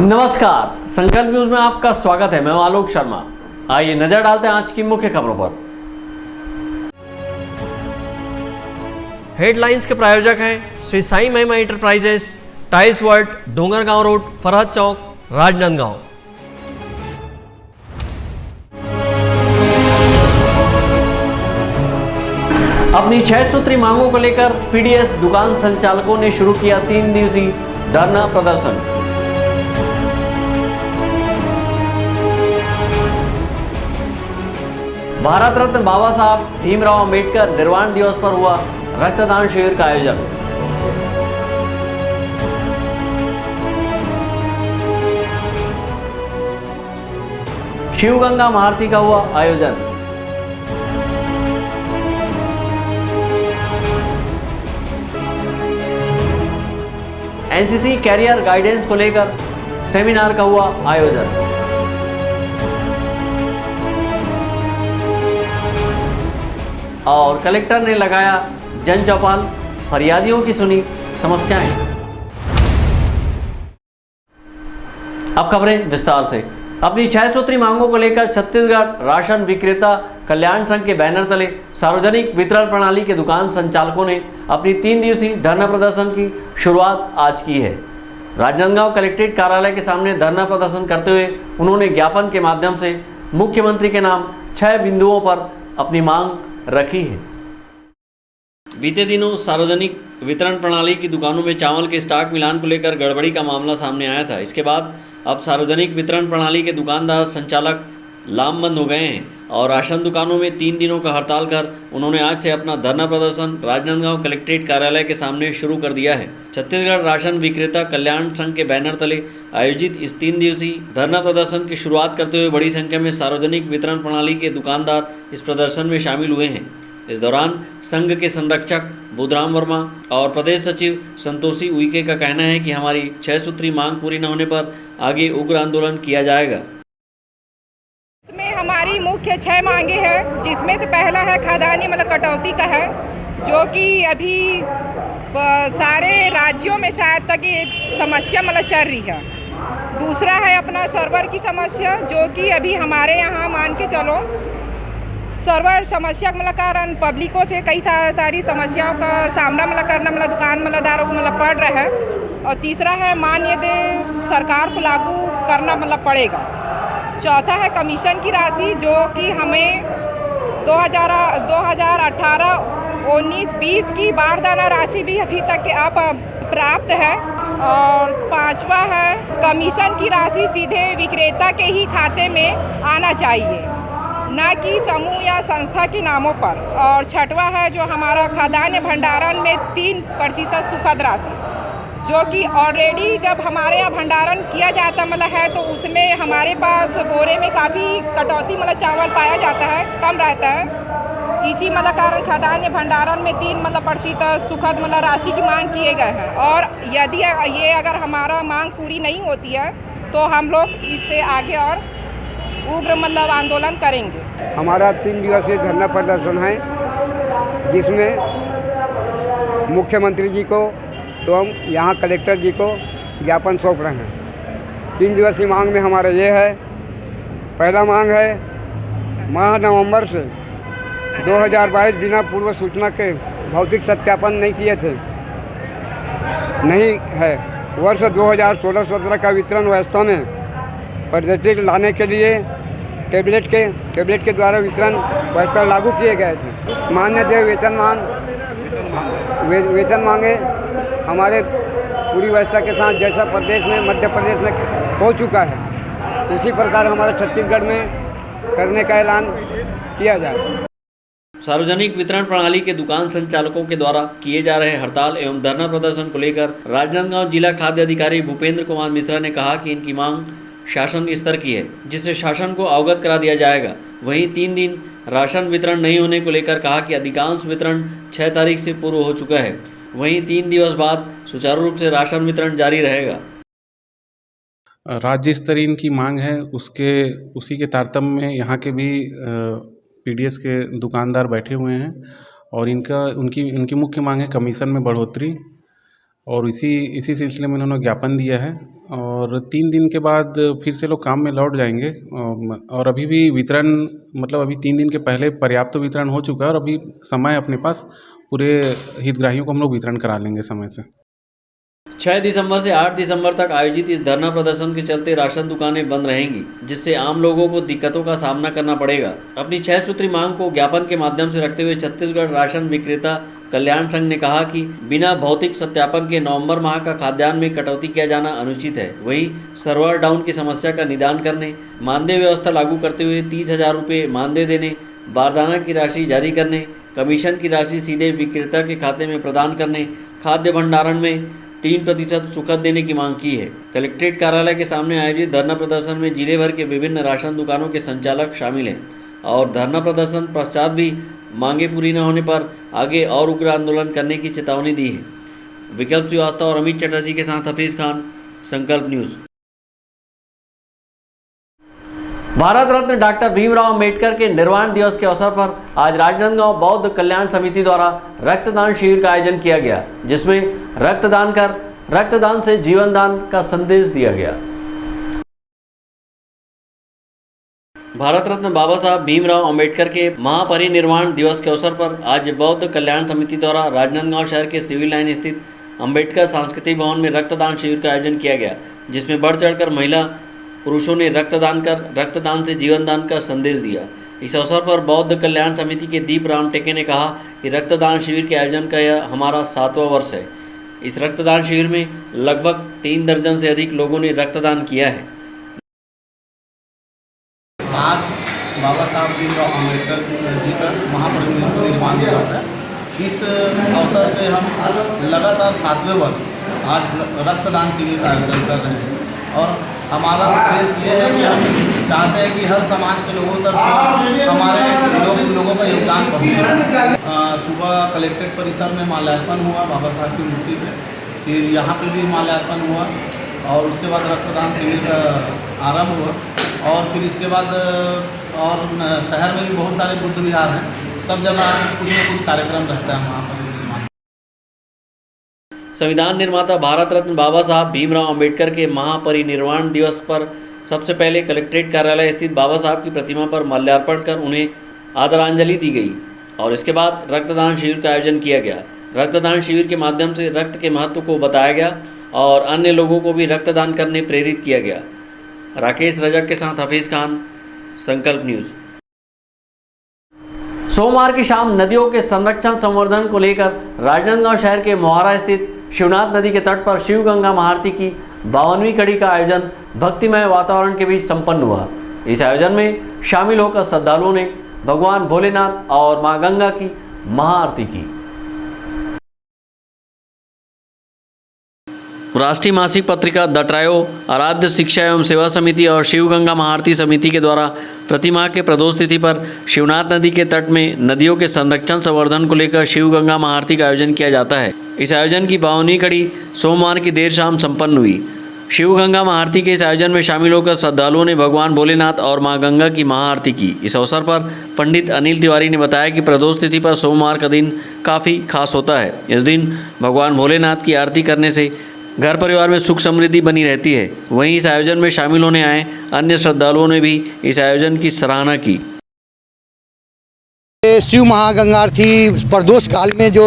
नमस्कार, संकल्प न्यूज में आपका स्वागत है। मैं हूं आलोक शर्मा। आइए नजर डालते हैं आज की मुख्य खबरों पर। हेडलाइंस के प्रायोजक हैं Shri Sai Mahima enterprises, tiles world, Dongargaon road, Farhad Chowk, Rajnandgaon. अपनी 6 सूत्री मांगों को लेकर पीडीएस दुकान संचालकों ने शुरू किया 3 दिवसीय धरना प्रदर्शन। भारत रत्न बाबा साहब भीमराव अंबेडकर निर्वाण दिवस पर हुआ रक्तदान शिविर का आयोजन। शिव गंगा महाआरती का हुआ आयोजन। एनसीसी कैरियर गाइडेंस को लेकर सेमिनार का हुआ आयोजन। और कलेक्टर ने लगाया जन चौपाल, फरियादियों की सुनी समस्याएं। अब खबरें विस्तार से। अपनी 6 सूत्री मांगों को लेकर छत्तीसगढ़ राशन विक्रेता कल्याण संघ के बैनर तले सार्वजनिक वितरण प्रणाली के दुकान संचालकों ने अपनी 3 दिवसीय धरना प्रदर्शन की शुरुआत आज की है। राजनांदगांव कलेक्ट्रेट कार्यालय के सामने धरना प्रदर्शन करते हुए उन्होंने ज्ञापन के माध्यम से मुख्यमंत्री के नाम 6 बिंदुओं पर अपनी मांग रखी है। बीते दिनों सार्वजनिक वितरण प्रणाली की दुकानों में चावल के स्टॉक मिलान को लेकर गड़बड़ी का मामला सामने आया था। इसके बाद अब सार्वजनिक वितरण प्रणाली के दुकानदार संचालक लामबंद हो गए हैं और राशन दुकानों में 3 दिनों का हड़ताल कर उन्होंने आज से अपना धरना प्रदर्शन राजनांदगांव कलेक्ट्रेट कार्यालय के सामने शुरू कर दिया है। छत्तीसगढ़ राशन विक्रेता कल्याण संघ के बैनर तले आयोजित इस 3 दिवसीय धरना प्रदर्शन की शुरुआत करते हुए बड़ी संख्या में सार्वजनिक वितरण प्रणाली के दुकानदार इस प्रदर्शन में शामिल हुए हैं। इस दौरान संघ के संरक्षक बुधराम वर्मा और प्रदेश सचिव संतोषी उइके का कहना है कि हमारी 6 सूत्री मांग पूरी न होने पर आगे उग्र आंदोलन किया जाएगा। इसमें हमारी मुख्य 6 मांगे हैं, जिसमें से पहला है खाद्यान्न मतलब कटौती का है, जो कि अभी सारे राज्यों में शायद तक ये समस्या मतलब चल रही है। दूसरा है अपना सर्वर की समस्या, जो कि अभी हमारे यहाँ मान के चलो सर्वर समस्या मतलब कारण पब्लिकों से कई सारी समस्याओं का सामना मतलब करना मतलब दुकान मतलब को मतलब पड़ रहा है। और तीसरा है मानदेय सरकार को लागू करना मतलब पड़ेगा। चौथा है कमीशन की राशि, जो कि हमें 2018-19-20 की बारदाना राशि भी अभी तक प्राप्त है। और पांचवा है कमीशन की राशि सीधे विक्रेता के ही खाते में आना चाहिए, न कि समूह या संस्था के नामों पर। और छठवां है जो हमारा खाद्यान्न भंडारण में 3% सुखद राशि, जो कि ऑलरेडी जब हमारे यहाँ भंडारण किया जाता मतलब है तो उसमें हमारे पास बोरे में काफ़ी कटौती मतलब चावल पाया जाता है, कम रहता है। इसी मतलब कारण खाद्यान्न भंडारण में 3% सुखद मतलब राशि की मांग किए गए हैं। और यदि ये अगर हमारा मांग पूरी नहीं होती है तो हम लोग इससे आगे और उग्र मतलब आंदोलन करेंगे। हमारा 3 दिवसीय धरना प्रदर्शन है, जिसमें मुख्यमंत्री जी को एवं यहाँ कलेक्टर जी को ज्ञापन सौंप रहे हैं। 3 दिवसीय मांग में हमारा ये है, पहला मांग है माह नवंबर से 2022 बिना पूर्व सूचना के भौतिक सत्यापन नहीं किए थे, नहीं है। वर्ष 2016-17 का वितरण व्यवस्था में पद्धति लाने के लिए टेबलेट के द्वारा वितरण व्यवस्था लागू किए गए थे। मानदेय वेतन मांगे हमारे पूरी व्यवस्था के साथ जैसा प्रदेश में मध्य प्रदेश में हो चुका है, उसी प्रकार हमारे छत्तीसगढ़ में करने का ऐलान किया जाए। सार्वजनिक वितरण प्रणाली के दुकान संचालकों के द्वारा किए जा रहे हड़ताल एवं धरना प्रदर्शन को लेकर राजनांदगांव जिला खाद्य अधिकारी भूपेंद्र कुमार मिश्रा ने कहा कि इनकी मांग शासन स्तर की है, जिससे शासन को अवगत करा दिया जाएगा। वहीं 3 दिन राशन वितरण नहीं होने को लेकर कहा कि अधिकांश वितरण 6 तारीख से पूर्व हो चुका है। वहीं 3 दिवस बाद सुचारू रूप से राशन वितरण जारी रहेगा। राज्य स्तरीय इनकी मांग है, उसी के तारतम्य में यहाँ के भी पीडीएस के दुकानदार बैठे हुए हैं और इनकी मुख्य मांग है कमीशन में बढ़ोतरी और इसी सिलसिले में उन्होंने ज्ञापन दिया है और 3 दिन के बाद फिर से लोग काम में लौट जाएंगे। और अभी भी वितरण मतलब अभी 3 दिन के पहले पर्याप्त वितरण हो चुका है और अभी समय अपने पास पूरे हितग्राहियों को हम लोग वितरण करा लेंगे समय से। 6 दिसंबर से 8 दिसंबर तक आयोजित इस धरना प्रदर्शन के चलते राशन दुकानें बंद रहेंगी, जिससे आम लोगों को दिक्कतों का सामना करना पड़ेगा। अपनी 6 सूत्री मांग को ज्ञापन के माध्यम से रखते हुए छत्तीसगढ़ राशन विक्रेता कल्याण संघ ने कहा कि बिना भौतिक सत्यापन के नवंबर माह का खाद्यान्न में कटौती किया जाना अनुचित है। वहीं सर्वर डाउन की समस्या का निदान करने, मानदेय व्यवस्था लागू करते हुए 30,000 रुपये मानदेय देने, बारदाना की राशि जारी करने, कमीशन की राशि सीधे विक्रेता के खाते में प्रदान करने, खाद्य भंडारण में 3% सुकद देने की मांग की है। कलेक्ट्रेट कार्यालय के सामने आयोजित धरना प्रदर्शन में जिले भर के विभिन्न राशन दुकानों के संचालक शामिल हैं और धरना प्रदर्शन पश्चात भी मांगे पूरी न होने पर आगे और उग्र आंदोलन करने की चेतावनी दी है। विकल्प श्रीवास्तव और अमित चटर्जी के साथ हफीज खान, संकल्प न्यूज़। भारत रत्न डॉक्टर भीमराव अम्बेडकर के निर्वाण दिवस के अवसर पर आज राजनांदगांव बौद्ध कल्याण समिति द्वारा रक्तदान शिविर का आयोजन किया गया, जिसमें रक्तदान कर रक्तदान से जीवन दान का संदेश दिया गया। भारत रत्न बाबा साहब भीमराव अम्बेडकर के महापरिनिर्वाण दिवस के अवसर पर आज बौद्ध कल्याण समिति द्वारा राजनांदगांव शहर के सिविल लाइन स्थित अम्बेडकर सांस्कृतिक भवन में रक्तदान शिविर का आयोजन किया गया, जिसमें बढ़ चढ़कर महिला पुरुषों ने रक्तदान कर रक्तदान से जीवन दान का संदेश दिया। इस अवसर पर बौद्ध कल्याण समिति के दीप राम टेके ने कहा कि रक्तदान शिविर के आयोजन का यह हमारा 7वां वर्ष है। इस रक्तदान शिविर में लगभग 3 दर्जन से अधिक लोगों ने रक्तदान किया है। आज बाबा साहब भीमराव अम्बेडकर जी का महापरिनिर्वाण दिवस है। इस अवसर पे हम लगातार 7वें वर्ष आज रक्तदान शिविर का आयोजन कर रहे हैं और हमारा उद्देश्य ये है कि हम चाहते हैं कि हर समाज के लोगों तक हमारे लोगों का योगदान पहुँचे। सुबह कलेक्ट्रेट परिसर में माल्यार्पण हुआ बाबा साहब की मूर्ति पे, फिर यहाँ पे भी माल्यार्पण हुआ और उसके बाद रक्तदान शिविर का आरंभ हुआ और फिर इसके बाद और शहर में भी बहुत सारे बुद्ध विहार हैं, सब जगह कुछ न कुछ कार्यक्रम रहता है वहाँ पर। संविधान निर्माता भारत रत्न बाबा साहब भीमराव अम्बेडकर के महापरिनिर्वाण दिवस पर सबसे पहले कलेक्ट्रेट कार्यालय स्थित बाबा साहब की प्रतिमा पर माल्यार्पण कर उन्हें आदरांजलि दी गई और इसके बाद रक्तदान शिविर का आयोजन किया गया। रक्तदान शिविर के माध्यम से रक्त के महत्व को बताया गया और अन्य लोगों को भी रक्तदान करने प्रेरित किया गया। राकेश रजक के साथ हफीज खान, संकल्प न्यूज़। सोमवार की शाम नदियों के संरक्षण संवर्धन को लेकर राजनांदगांव शहर के मोहारा स्थित शिवनाथ नदी के तट पर शिव गंगा महाआरती की 52वीं कड़ी का आयोजन भक्तिमय वातावरण के बीच संपन्न हुआ। इस आयोजन में शामिल होकर श्रद्धालुओं ने भगवान भोलेनाथ और मां गंगा की महाआरती की। राष्ट्रीय मासिक पत्रिका द ट्रायो, आराध्य शिक्षा एवं सेवा समिति और शिव गंगा महाआरती समिति के द्वारा प्रतिमाह के प्रदोष तिथि पर शिवनाथ नदी के तट में नदियों के संरक्षण संवर्धन को लेकर शिव गंगा महाआरती का आयोजन किया जाता है। इस आयोजन की 52वीं कड़ी सोमवार की देर शाम संपन्न हुई। शिव गंगा महाआरती के इस आयोजन में शामिल होकर श्रद्धालुओं ने भगवान भोलेनाथ और मां गंगा की महाआरती की। इस अवसर पर पंडित अनिल तिवारी ने बताया कि प्रदोष तिथि पर सोमवार का दिन काफ़ी खास होता है। इस दिन भगवान भोलेनाथ की आरती करने से घर परिवार में सुख समृद्धि बनी रहती है। वहीं इस आयोजन में शामिल होने आए अन्य श्रद्धालुओं ने भी इस आयोजन की सराहना की। शिव महागंगा आरती प्रदोष काल में जो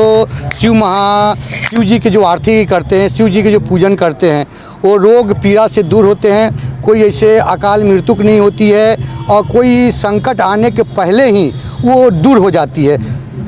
शिव जी की जो आरती करते हैं, शिव जी के जो पूजन करते हैं, वो रोग पीड़ा से दूर होते हैं। कोई ऐसे अकाल मृत्यु नहीं होती है और कोई संकट आने के पहले ही वो दूर हो जाती है।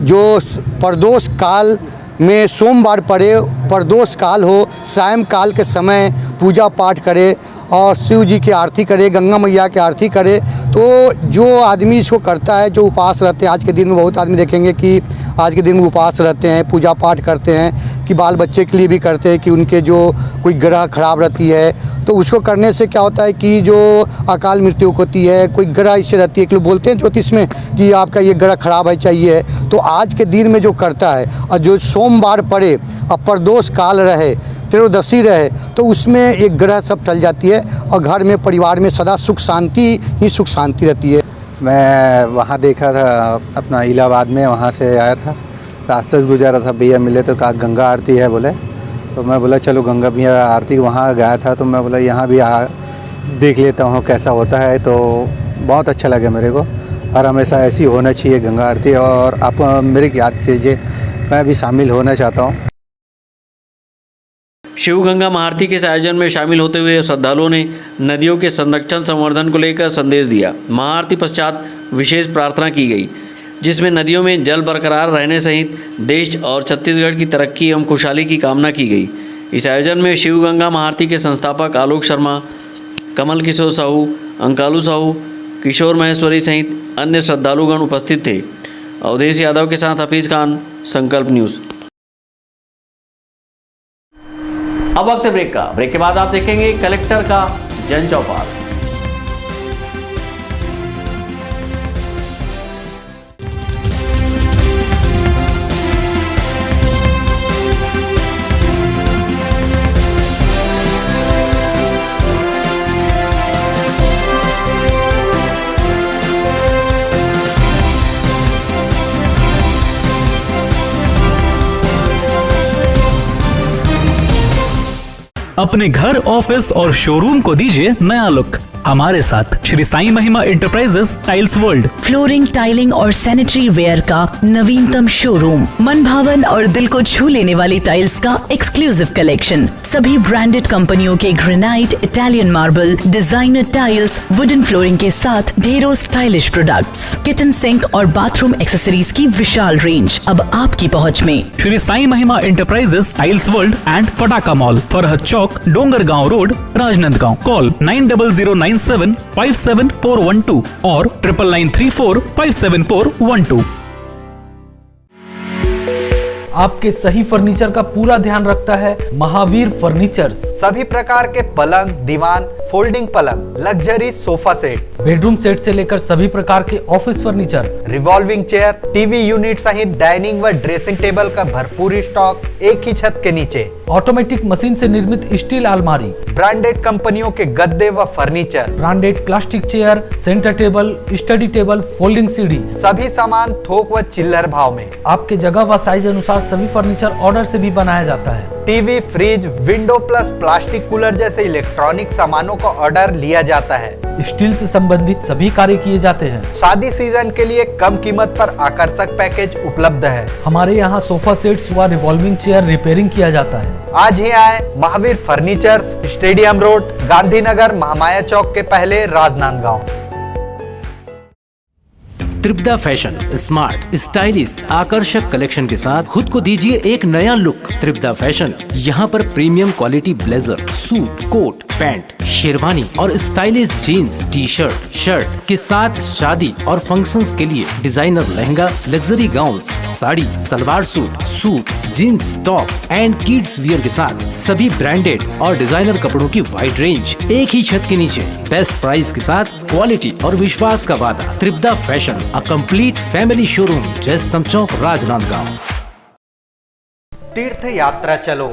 जो प्रदोष काल में सोमवार पड़े, प्रदोष काल हो, सायं काल के समय पूजा पाठ करे और शिव जी की आरती करे, गंगा मैया की आरती करे, तो जो आदमी इसको करता है, जो उपवास रहते हैं, आज के दिन में बहुत आदमी देखेंगे कि आज के दिन में उपवास रहते हैं, पूजा पाठ करते हैं, कि बाल बच्चे के लिए भी करते हैं कि उनके जो कोई ग्रह खराब रहती है तो उसको करने से क्या होता है कि जो अकाल मृत्यु होती है, कोई ग्रह इससे रहती है कि लोग बोलते हैं ज्योतिष में कि आपका ये ग्रह खराब है चाहिए, तो आज के दिन में जो करता है और जो सोमवार पड़े और प्रदोष काल रहे, त्रयोदशी रहे, तो उसमें एक ग्रह सब टल जाती है और घर में परिवार में सदा सुख शांति ही सुख शांति रहती है। मैं वहाँ देखा था अपना इलाहाबाद में, वहाँ से आया था, रास्ते से गुजरा था, भैया मिले तो कहा गंगा आरती है बोले, तो मैं बोला चलो गंगा मैया आरती वहाँ गया था, तो मैं बोला यहाँ भी देख लेता हूँ कैसा होता है। तो बहुत अच्छा लगा मेरे को, और हमेशा ऐसी होना चाहिए गंगा आरती। और आप मेरे को याद कीजिए, मैं भी शामिल होना चाहता हूँ। शिव गंगा महाआरती के इस आयोजन में शामिल होते हुए श्रद्धालुओं ने नदियों के संरक्षण संवर्धन को लेकर संदेश दिया। महाआरती पश्चात विशेष प्रार्थना की गई, जिसमें नदियों में जल बरकरार रहने सहित देश और छत्तीसगढ़ की तरक्की एवं खुशहाली की कामना की गई। इस आयोजन में शिव गंगा महाआरती के संस्थापक आलोक शर्मा, कमल किशोर साहू, अंकालू साहू, किशोर महेश्वरी सहित अन्य श्रद्धालुगण उपस्थित थे। अवधेश यादव के साथ हफीज़ खान, संकल्प न्यूज़। अब वक्त है ब्रेक का। ब्रेक के बाद आप देखेंगे कलेक्टर का जन चौपाल। अपने घर, ऑफिस और शोरूम को दीजिए नया लुक हमारे साथ Shri Sai Mahima enterprises tiles world. Flooring, tiling और सैनिटरी वेयर का नवीनतम शोरूम, मन भावन और दिल को छू लेने वाली टाइल्स का एक्सक्लूसिव कलेक्शन, सभी ब्रांडेड कंपनियों के granite, Italian marble, designer tiles, wooden flooring के साथ ढेरों स्टाइलिश प्रोडक्ट्स, किचन सिंक और बाथरूम एक्सेसरीज की विशाल रेंज अब आपकी पहुंच में। Shri Sai Mahima enterprises tiles world and Pataka mall, Farhad Chowk, Dongargaon road, Rajnandgaon. Call 9009757412 और 9994574412। आपके सही फर्नीचर का पूरा ध्यान रखता है महावीर फर्नीचर्स। सभी प्रकार के पलंग, दीवान, फोल्डिंग पलंग, luxury sofa set, bedroom set से लेकर सभी प्रकार के office furniture, revolving chair, TV unit सहित डाइनिंग व ड्रेसिंग टेबल का भरपूर स्टॉक एक ही छत के नीचे। ऑटोमेटिक मशीन से निर्मित स्टील अलमारी, ब्रांडेड कंपनियों के गद्दे व furniture, branded plastic chair, centre table, study table, folding सीढ़ी, सभी सामान थोक व चिल्लर भाव में। आपके जगह व साइज अनुसार सभी फर्नीचर ऑर्डर से भी बनाया जाता है। TV, fridge, window plus plastic cooler जैसे इलेक्ट्रॉनिक सामानों का ऑर्डर लिया जाता है। स्टील से संबंधित सभी कार्य किए जाते हैं। शादी सीजन के लिए कम कीमत पर आकर्षक पैकेज उपलब्ध है। हमारे यहाँ सोफा सेट्स व रिवॉल्विंग चेयर रिपेयरिंग किया जाता है। आज ही आए Mahavir furnitures, stadium road, Gandhinagar, Mahamaya Chowk के पहले, Rajnandgaon. Tripada fashion smart, stylist, आकर्षक कलेक्शन के साथ खुद को दीजिए एक नया लुक। त्रिपदा फैशन, यहाँ पर premium quality blazer, suit, coat, pant, sherwani और stylish jeans, T shirt, shirt के साथ शादी और फंक्शंस के लिए designer lehenga, luxury gowns, sari, salwar suit, suit, jeans, top and kids wear के साथ सभी ब्रांडेड और डिजाइनर कपड़ों की वाइड रेंज एक ही छत के नीचे, बेस्ट प्राइस के साथ क्वालिटी और विश्वास का वादा। Tripada fashion, a complete family showroom, Jaistambh Chowk, Rajnandgaon. तीर्थ यात्रा चलो,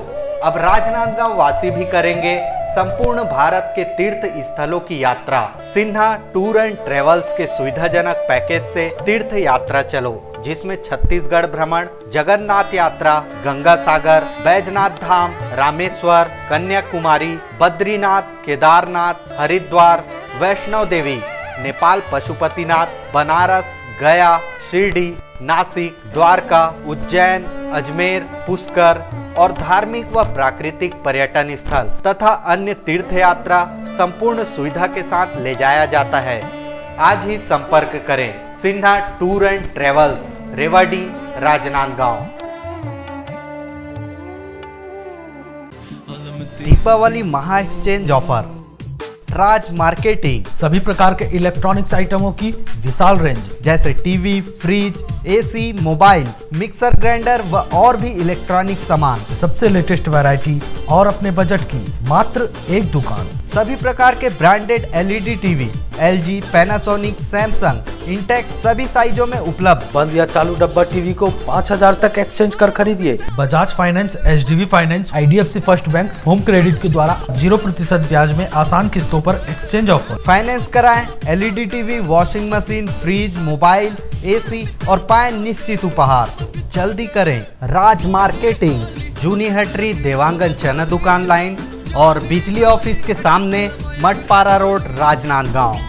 अब राजनांदगांव वासी भी करेंगे संपूर्ण भारत के तीर्थ स्थलों की यात्रा। सिन्हा टूर एंड ट्रेवल्स के सुविधाजनक पैकेज से तीर्थ यात्रा चलो, जिसमें छत्तीसगढ़ भ्रमण, जगन्नाथ यात्रा, गंगा सागर, बैजनाथ धाम, रामेश्वर, कन्याकुमारी, बद्रीनाथ, केदारनाथ, हरिद्वार, वैष्णो देवी, नेपाल पशुपतिनाथ, बनारस, गया, शिरडी, नासिक, द्वारका, उज्जैन, अजमेर, पुष्कर और धार्मिक व प्राकृतिक पर्यटन स्थल तथा अन्य तीर्थ यात्रा संपूर्ण सुविधा के साथ ले जाया जाता है। आज ही संपर्क करें Sinha tour and travels, Rewari, Rajnandgaon. Deepawali महा एक्सचेंज ऑफर, राज मार्केटिंग, सभी प्रकार के इलेक्ट्रॉनिक्स आइटमों की विशाल रेंज जैसे TV, fridge, AC, mobile, mixer grinder व और भी इलेक्ट्रॉनिक सामान, सबसे लेटेस्ट वैरायटी और अपने बजट की मात्र एक दुकान। सभी प्रकार के branded LED TV, LG, Panasonic, Samsung, Intex सभी साइजों में उपलब्ध। बंद या चालू डब्बा टीवी को 5000 तक एक्सचेंज कर खरीदिए। Bajaj finance, HDB finance, IDFC first bank, home credit के द्वारा 0% ब्याज में आसान किस्तों पर एक्सचेंज ऑफर। फाइनेंस कराएं LED TV, washing machine, fridge, mobile, AC और पाएं निश्चित उपहार। जल्दी करें, राज मार्केटिंग, जूनी हटरी देवांगन चना दुकान लाइन और बिजली ऑफिस के सामने मटपारा रोड राजनांदगांव।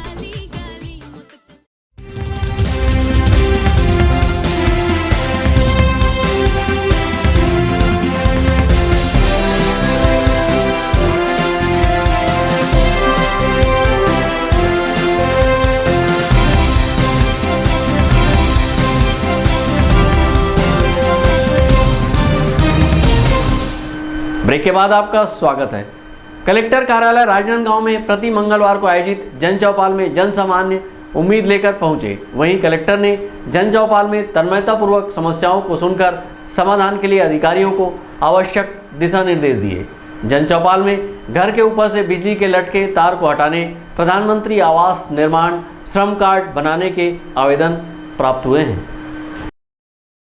ब्रेक के बाद आपका स्वागत है। कलेक्टर कार्यालय राजनांदगांव में प्रति मंगलवार को आयोजित जन चौपाल में जन सामान्य उम्मीद लेकर पहुंचे। वहीं कलेक्टर ने जन चौपाल में तन्मयतापूर्वक समस्याओं को सुनकर समाधान के लिए अधिकारियों को आवश्यक दिशा निर्देश दिए। जन चौपाल में घर के ऊपर से बिजली के लटके तार को हटाने, प्रधानमंत्री आवास निर्माण, श्रम कार्ड बनाने के आवेदन प्राप्त हुए हैं।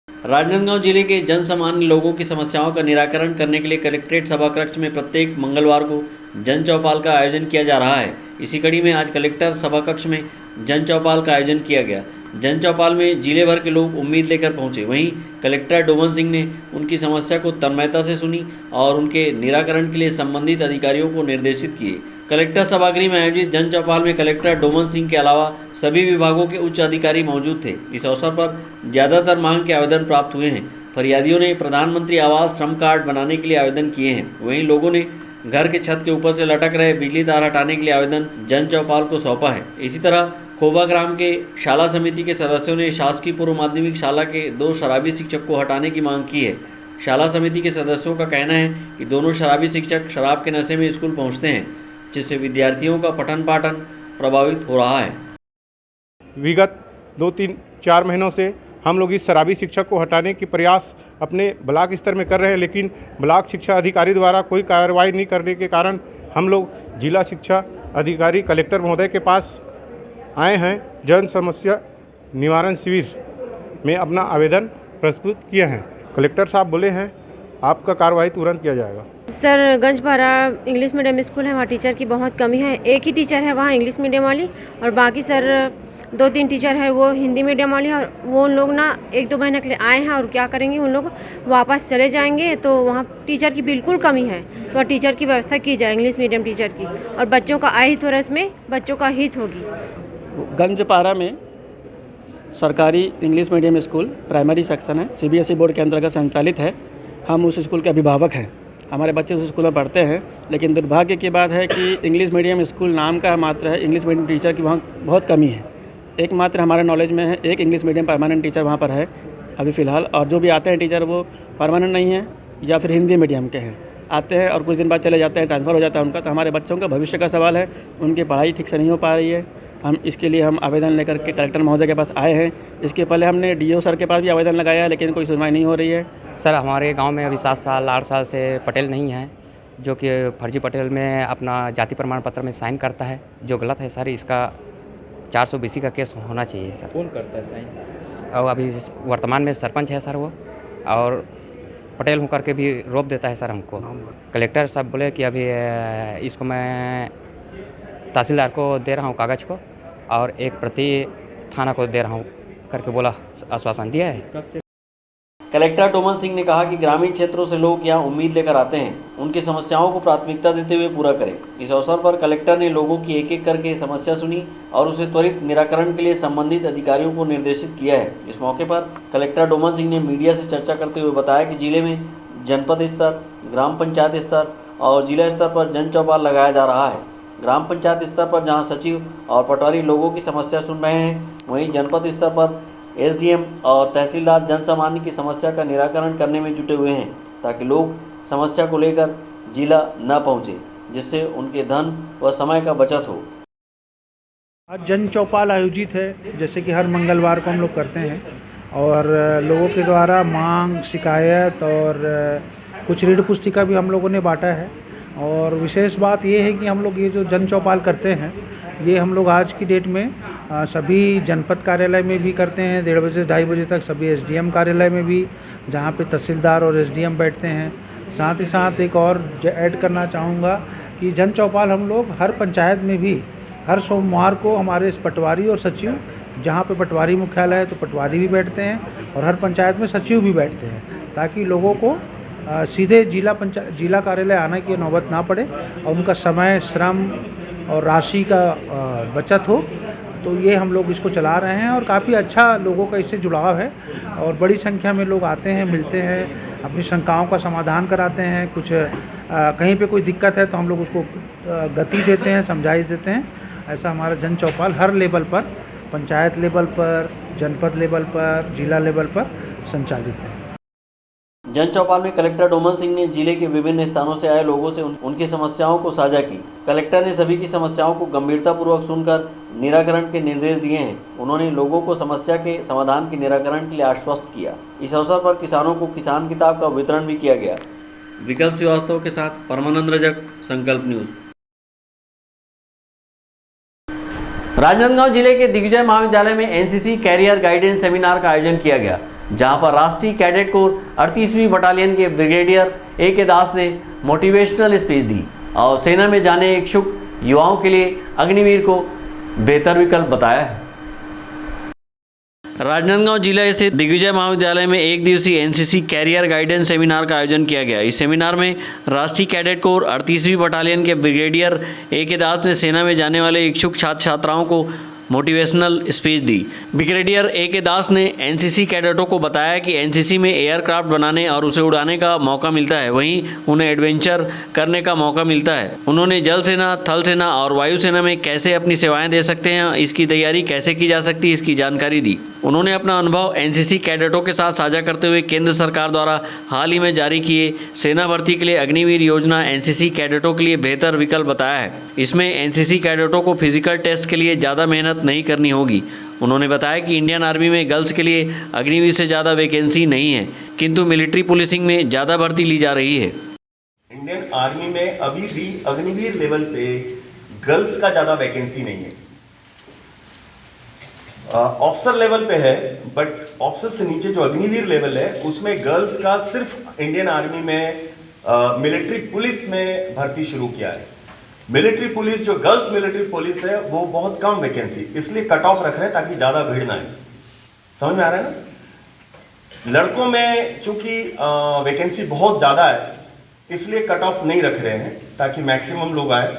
राजनांदगांव जिले के जन सामान्य लोगों की समस्याओं का निराकरण करने के लिए कलेक्ट्रेट सभाकक्ष में प्रत्येक मंगलवार को जन चौपाल का आयोजन किया जा रहा है। इसी कड़ी में आज कलेक्टर सभाकक्ष में जन चौपाल का आयोजन किया गया। जन चौपाल में जिले भर के लोग उम्मीद लेकर पहुंचे। वहीं कलेक्टर डोमन सिंह ने उनकी समस्या को तन्मयता से सुनी और उनके निराकरण के लिए संबंधित अधिकारियों को निर्देशित किए। कलेक्टर सभागृह में आयोजित जन चौपाल में कलेक्टर डोमन सिंह के अलावा सभी विभागों के उच्च अधिकारी मौजूद थे। इस अवसर पर ज़्यादातर मांग के आवेदन प्राप्त हुए हैं। फरियादियों ने प्रधानमंत्री आवास श्रम कार्ड बनाने के लिए आवेदन किए हैं। वहीं लोगों ने घर के छत के ऊपर से लटक रहे बिजली तार हटाने के लिए आवेदन जन चौपाल को सौंपा है। इसी तरह खोबा ग्राम के शाला समिति के सदस्यों ने शासकीय पूर्व माध्यमिक शाला के 2 शराबी शिक्षक को हटाने की मांग की है। शाला समिति के सदस्यों का कहना है कि दोनों शराबी शिक्षक शराब के नशे में स्कूल पहुँचते हैं, जिससे विद्यार्थियों का पठन पाठन प्रभावित हो रहा है। विगत 2-3-4 महीनों से हम लोग इस शराबी शिक्षक को हटाने की प्रयास अपने ब्लॉक स्तर में कर रहे हैं, लेकिन ब्लॉक शिक्षा अधिकारी द्वारा कोई कार्रवाई नहीं करने के कारण हम लोग जिला शिक्षा अधिकारी कलेक्टर महोदय के पास आए हैं। जन समस्या निवारण शिविर में अपना आवेदन प्रस्तुत किए हैं। कलेक्टर साहब बोले हैं आपका कार्रवाई तुरंत किया जाएगा। Sir, Ganjpara English medium school है, वहाँ टीचर की बहुत कमी है। एक ही टीचर है वहाँ इंग्लिश मीडियम वाली, और बाकी सर 2-3 टीचर है वो हिंदी मीडियम वाली। और वो लोग ना 1-2 महीने के लिए आए हैं और क्या करेंगे, उन लोग वापस चले जाएंगे। तो वहाँ टीचर की बिल्कुल कमी है, तो टीचर की व्यवस्था की जाए इंग्लिश मीडियम टीचर की, और बच्चों का अहित हो रहा है, इसमें बच्चों का हित होगी। गंजपारा में सरकारी English medium school primary section है, CBSE बोर्ड के अंतर्गत संचालित है। हम उस स्कूल के अभिभावक हैं, हमारे बच्चे उस स्कूल में पढ़ते हैं। लेकिन दुर्भाग्य की बात है कि इंग्लिश मीडियम स्कूल नाम का मात्र है, इंग्लिश मीडियम टीचर की वहाँ बहुत कमी है। एकमात्र हमारे नॉलेज में है एक इंग्लिश मीडियम परमानेंट टीचर वहाँ पर है अभी फ़िलहाल, और जो भी आते हैं टीचर वो परमानेंट नहीं है या फिर हिंदी मीडियम के हैं, आते हैं और कुछ दिन बाद चले जाते हैं, ट्रांसफ़र हो जाता है उनका। तो हमारे बच्चों का भविष्य का सवाल है, उनकी पढ़ाई ठीक से नहीं हो पा रही है। इसके लिए हम आवेदन लेकर के कलेक्टर महोदय के पास आए हैं। इसके पहले हमने DO सर के पास भी आवेदन लगाया है, लेकिन कोई सुनवाई नहीं हो रही है। सर, हमारे गांव में अभी 7 साल 8 साल से पटेल नहीं है, जो कि फर्जी पटेल में अपना जाति प्रमाण पत्र में साइन करता है, जो गलत है सर। इसका 420 का केस होना चाहिए सर। कौन करता है साइन? और अभी वर्तमान में सरपंच है सर वो, और पटेल होकर के भी रोक देता है सर हमको। कलेक्टर साहब बोले कि अभी इसको मैं तहसीलदार को दे रहा हूँ कागज़ को, और एक प्रति थाना को दे रहा हूँ करके बोला, आश्वासन दिया है। कलेक्टर डोमन सिंह ने कहा कि ग्रामीण क्षेत्रों से लोग यहाँ उम्मीद लेकर आते हैं, उनकी समस्याओं को प्राथमिकता देते हुए पूरा करें। इस अवसर पर कलेक्टर ने लोगों की एक एक करके समस्या सुनी और उसे त्वरित निराकरण के लिए संबंधित अधिकारियों को निर्देशित किया है। इस मौके पर कलेक्टर डोमन सिंह ने मीडिया से चर्चा करते हुए बताया कि जिले में जनपद स्तर, ग्राम पंचायत स्तर और जिला स्तर पर जन चौपाल लगाया जा रहा है। ग्राम पंचायत स्तर पर जहां सचिव और पटवारी लोगों की समस्या सुन रहे हैं, वहीं जनपद स्तर पर SDM और तहसीलदार जन सामान्य की समस्या का निराकरण करने में जुटे हुए हैं, ताकि लोग समस्या को लेकर जिला न पहुंचे, जिससे उनके धन व समय का बचत हो। आज जन चौपाल आयोजित है, जैसे कि हर मंगलवार को हम लोग करते हैं, और लोगों के द्वारा मांग, शिकायत और कुछ ऋण पुस्तिका भी हम लोगों ने बांटा है। और विशेष बात ये है कि हम लोग ये जो जन चौपाल करते हैं, ये हम लोग आज की डेट में सभी जनपद कार्यालय में भी करते हैं 1:30 बजे से 2:30 बजे तक, सभी SDM कार्यालय में भी, जहाँ पे तहसीलदार और SDM बैठते हैं। साथ ही साथ एक और ऐड करना चाहूँगा कि जन चौपाल हम लोग हर पंचायत में भी हर सोमवार को हमारे पटवारी और सचिव, जहाँ पे पटवारी मुख्यालय है तो पटवारी भी बैठते हैं, और हर पंचायत में सचिव भी बैठते हैं, ताकि लोगों को सीधे जिला कार्यालय आने की नौबत ना पड़े और उनका समय, श्रम और राशि का बचत हो, तो ये हम लोग इसको चला रहे हैं और काफ़ी अच्छा लोगों का इससे जुड़ाव है और बड़ी संख्या में लोग आते हैं, मिलते हैं, अपनी शंकाओं का समाधान कराते हैं। कुछ कहीं पे कोई दिक्कत है तो हम लोग उसको गति देते हैं, समझाइश देते हैं। ऐसा हमारा जन चौपाल हर लेवल पर, पंचायत लेवल पर, जनपद लेवल पर, जिला लेवल पर संचालित है। जन चौपाल में कलेक्टर डोमन सिंह ने जिले के विभिन्न स्थानों से आए लोगों से उनकी समस्याओं को साझा की। कलेक्टर ने सभी की समस्याओं को गंभीरतापूर्वक सुनकर निराकरण के निर्देश दिए हैं। उन्होंने लोगों को समस्या के समाधान के निराकरण के लिए आश्वस्त किया। इस अवसर पर किसानों को किसान किताब का वितरण भी किया गया। विकल्प श्रीवास्तव के साथ परमानंद रजक, संकल्प न्यूज। राजनांदगांव जिले के दिग्विजय महाविद्यालय में एनसीसी कैरियर गाइडेंस सेमिनार का आयोजन किया गया, जहां पर राष्ट्रीय कैडेट कोर 38वीं बटालियन के ब्रिगेडियर ए.के. दास ने मोटिवेशनल स्पीच दी और सेना में जाने इच्छुक युवाओं के लिए अग्निवीर को बेहतर विकल्प बताया है। राजनांदगांव जिला स्थित दिग्विजय महाविद्यालय में एक दिवसीय एनसीसी कैरियर गाइडेंस सेमिनार का आयोजन किया गया। इस सेमिनार में राष्ट्रीय कैडेट कोर 38वीं बटालियन के ब्रिगेडियर ए.के. दास ने सेना में जाने वाले इच्छुक छात्र छात्राओं को मोटिवेशनल स्पीच दी। Brigadier A K. दास ने एनसीसी कैडेटों को बताया कि एनसीसी में एयरक्राफ्ट बनाने और उसे उड़ाने का मौका मिलता है, वहीं उन्हें एडवेंचर करने का मौका मिलता है। उन्होंने जल सेना, थल सेना और वायुसेना में कैसे अपनी सेवाएं दे सकते हैं, इसकी तैयारी कैसे की जा सकती है, इसकी जानकारी दी। उन्होंने अपना अनुभव एनसीसी कैडेटों के साथ साझा करते हुए केंद्र सरकार द्वारा हाल ही में जारी किए सेना भर्ती के लिए अग्निवीर योजना एनसीसी कैडेटों के लिए बेहतर विकल्प बताया है। इसमें एनसीसी कैडेटों को फिजिकल टेस्ट के लिए ज़्यादा मेहनत नहीं करनी होगी। उन्होंने बताया कि इंडियन आर्मी में गर्ल्स के लिए अग्निवीर से ज़्यादा वैकेंसी नहीं है, किंतु मिलिट्री पुलिसिंग में ज़्यादा भर्ती ली जा रही है। इंडियन आर्मी में अभी भी अग्निवीर लेवल पे गर्ल्स का ज़्यादा वैकेंसी नहीं है। ऑफिसर लेवल पे है, बट ऑफिसर से नीचे जो अग्निवीर लेवल है उसमें गर्ल्स का सिर्फ इंडियन आर्मी में मिलिट्री पुलिस में भर्ती शुरू किया है। मिलिट्री पुलिस जो गर्ल्स मिलिट्री पुलिस है वो बहुत कम वैकेंसी, इसलिए कट ऑफ रख रहे हैं ताकि ज़्यादा भीड़ ना आए। समझ में आ रहा है ना? लड़कों में चूंकि वैकेंसी बहुत ज़्यादा है इसलिए कट ऑफ नहीं रख रहे हैं ताकि मैक्सिमम लोग आए।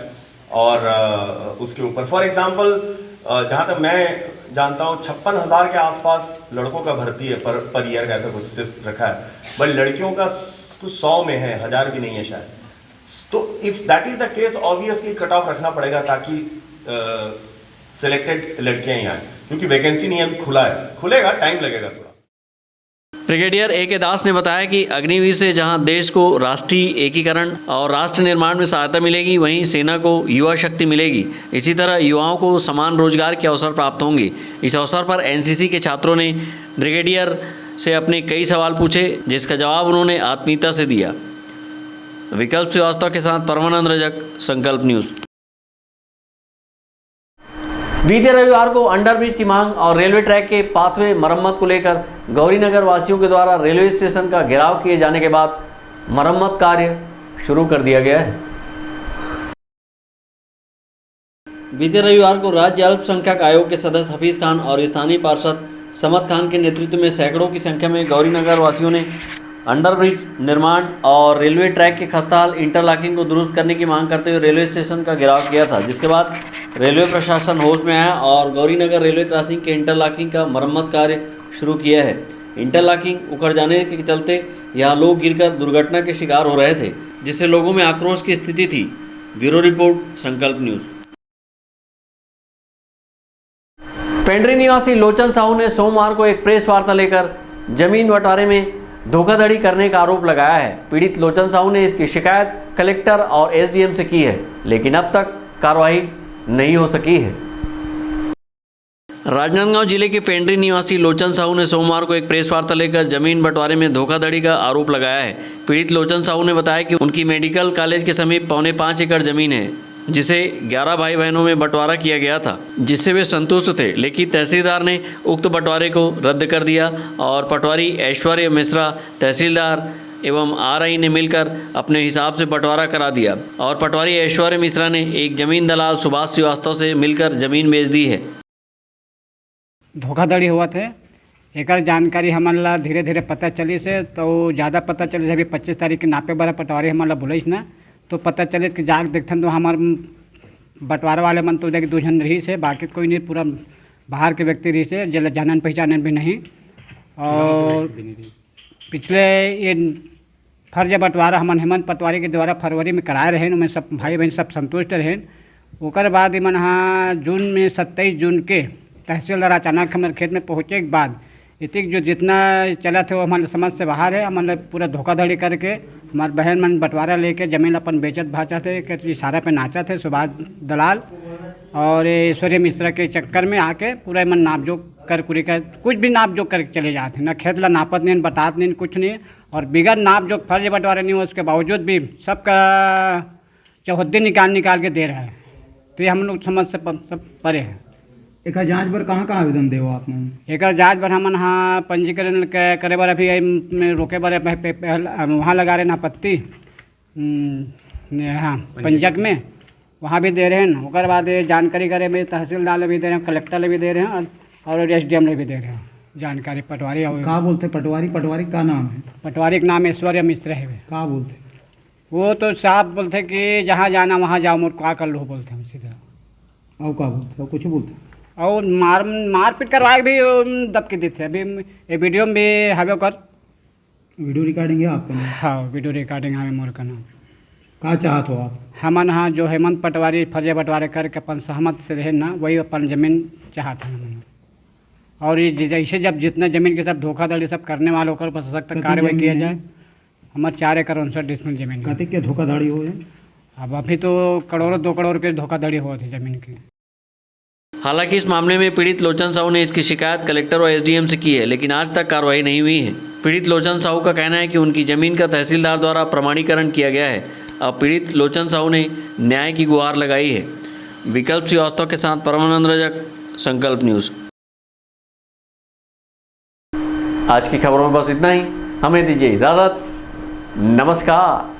और उसके ऊपर फॉर एग्जांपल जहाँ तक मैं जानता हूँ 56,000 के आसपास लड़कों का भर्ती है पर ईयर का, ऐसा कुछ सिस्टम रखा है, बट लड़कियों का कुछ 100 में है, 1000 भी नहीं है शायद। तो if that is the case obviously cut off रखना पड़ेगा ताकि सिलेक्टेड लड़कियां ही आए, क्योंकि वैकेंसी नहीं है, अभी खुला है, खुलेगा, टाइम लगेगा थोड़ा। Brigadier A K. दास ने बताया कि अग्निवीर से जहां देश को राष्ट्रीय एकीकरण और राष्ट्र निर्माण में सहायता मिलेगी, वहीं सेना को युवा शक्ति मिलेगी। इसी तरह युवाओं को समान रोजगार के अवसर प्राप्त होंगे। इस अवसर पर एनसीसी के छात्रों ने ब्रिगेडियर से अपने कई सवाल पूछे, जिसका जवाब उन्होंने आत्मीयता से दिया। विकल्प श्रीवास्तव के साथ परमानंद रजक, संकल्प न्यूज। बीते रविवार को अंडरब्रिज की मांग और रेलवे ट्रैक के पाथवे मरम्मत को लेकर गौरीनगर वासियों के द्वारा रेलवे स्टेशन का घेराव किए जाने के बाद मरम्मत कार्य शुरू कर दिया गया है। बीते रविवार को राज्य अल्पसंख्यक आयोग के सदस्य हफीज खान और स्थानीय पार्षद समद खान के नेतृत्व में सैकड़ों की संख्या में गौरीनगर वासियों ने अंडरब्रिज निर्माण और रेलवे ट्रैक के खस्ताहाल इंटरलॉकिंग को दुरुस्त करने की मांग करते हुए रेलवे स्टेशन का घेराव किया था, जिसके बाद रेलवे प्रशासन होश में आया और गौरीनगर रेलवे क्रॉसिंग के इंटरलॉकिंग का मरम्मत कार्य शुरू किया है। इंटरलॉकिंग उखड़ जाने के चलते यहाँ लोग गिरकर दुर्घटना के शिकार हो रहे थे, जिससे लोगों में आक्रोश की स्थिति थी। ब्यूरो रिपोर्ट, संकल्प न्यूज। पेंड्री निवासी लोचन साहू ने सोमवार को एक प्रेस वार्ता लेकर जमीन बंटवारे में धोखाधड़ी करने का आरोप लगाया है। पीड़ित लोचन साहू ने इसकी शिकायत कलेक्टर और एसडीएम से की है, लेकिन अब तक कार्रवाई नहीं हो सकी है। राजनांदगांव जिले के पेंड्री निवासी लोचन साहू ने सोमवार को एक प्रेस वार्ता लेकर जमीन बंटवारे में धोखाधड़ी का आरोप लगाया है। पीड़ित लोचन साहू ने बताया कि उनकी मेडिकल कॉलेज के समीप 5.25 एकड़ जमीन है, जिसे 11 भाई बहनों में बंटवारा किया गया था, जिससे वे संतुष्ट थे, लेकिन तहसीलदार ने उक्त बंटवारे को रद्द कर दिया और पटवारी ऐश्वर्य मिश्रा, तहसीलदार एवं आरआई ने मिलकर अपने हिसाब से बंटवारा करा दिया और पटवारी ऐश्वर्य मिश्रा ने एक जमीन दलाल सुभाष श्रीवास्तव से मिलकर जमीन बेच दी है। धोखाधड़ी हुआ थे एकर जानकारी हमला धीरे धीरे पता चली से तो ज़्यादा पता चली से अभी 25 तारीख के नापे वाला पटवारी हमला बोलिस ना तो पता चले कि जाग देखथन तो हमार बंटवारा वाले मन तो देख 2 जन रही से, बाकी कोई नहीं, पूरा बाहर के व्यक्ति रही से, जल जानन पहचानन भी नहीं। और पिछले ये फर्ज बंटवारा हमन हेमंत पटवारी के द्वारा फरवरी में कराए रहे, उनमें सब भाई बहन सब संतुष्ट रहे। ओकर बाद मन हाँ जून में 27 जून के तहसीलदार अचानक हमारे खेत में पहुँचे के बाद इतिक जो जितना चला थे वो हमारे समझ से बाहर है। हमारे पूरा धोखाधड़ी करके हमारे बहन मन बंटवारा लेके जमीन अपन बेचत भाचा थे के इशारा पे नाचा थे सुभाष दलाल और ऐश्वर्य मिश्रा के चक्कर में आके पूरा मन नापजोक कर कुरी का कुछ भी नापजोक करके चले जाते, ना खेत ला नापत नहीं, बतात नहीं, कुछ नहीं, और बिगड़ नापजोक फर्ज बंटवारा नहीं हो उसके बावजूद भी सबका चौहद्दी निकाल के दे रहा है। तो ये हम लोग समझ से सब परे है। एक जांच बर कहाँ आवेदन देव आपने? एक जांच बर हमन हाँ पंजीकरण करे बर अभी रोके बर वहाँ लगा रहे आपत्ति हाँ पंजक में वहाँ भी दे रहे हैं। ओकर बाद जानकारी करे में तहसीलदार भी दे रहे हैं, कलेक्टर भी दे रहे हैं और SDM भी दे रहे हैं जानकारी। पटवारी कहाँ बोलते पटवारी का नाम है? पटवारी का नाम ऐश्वर्य मिश्रा है। कहाँ बोलते? वो तो साफ बोलते कि जहाँ जाना वहाँ जाओ, मोर क्या कर लो बोलते हम सीधा। और क्या बोलते? और कुछ बोलते? और मारपीट करवाए भी दबके देते। अभी ये वीडियो में भी हवे कर वीडियो रिकॉर्डिंग है आपका? हाँ वीडियो रिकॉर्डिंग हमें मोर का नाम। कहाँ चाहत हो आप? हमन हाँ जो हेमंत पटवारी फर्ज बंटवारे करके अपन सहमत से रहे ना वही अपन जमीन चाहते हैं हमन। और ये जैसे जब जितना जमीन के सब धोखाधड़ी सब करने वालों पर सख्त कार्रवाई किया जाए। हमारे 4 एकड़ 59 डिसमिल जमीन कते के धोखाधड़ी हो है? अब अभी तो करोड़ों 2 करोड़ रुपये धोखाधड़ी हो थी जमीन की। हालांकि इस मामले में पीड़ित लोचन साहू ने इसकी शिकायत कलेक्टर और SDM से की है, लेकिन आज तक कार्रवाई नहीं हुई है। पीड़ित लोचन साहू का कहना है कि उनकी जमीन का तहसीलदार द्वारा प्रमाणीकरण किया गया है। अब पीड़ित लोचन साहू ने न्याय की गुहार लगाई है। विकल्प श्रीवास्तव के साथ परमानंद रजक, संकल्प न्यूज़। आज की खबरों में बस इतना ही। हमें दीजिए इजाज़त। नमस्कार।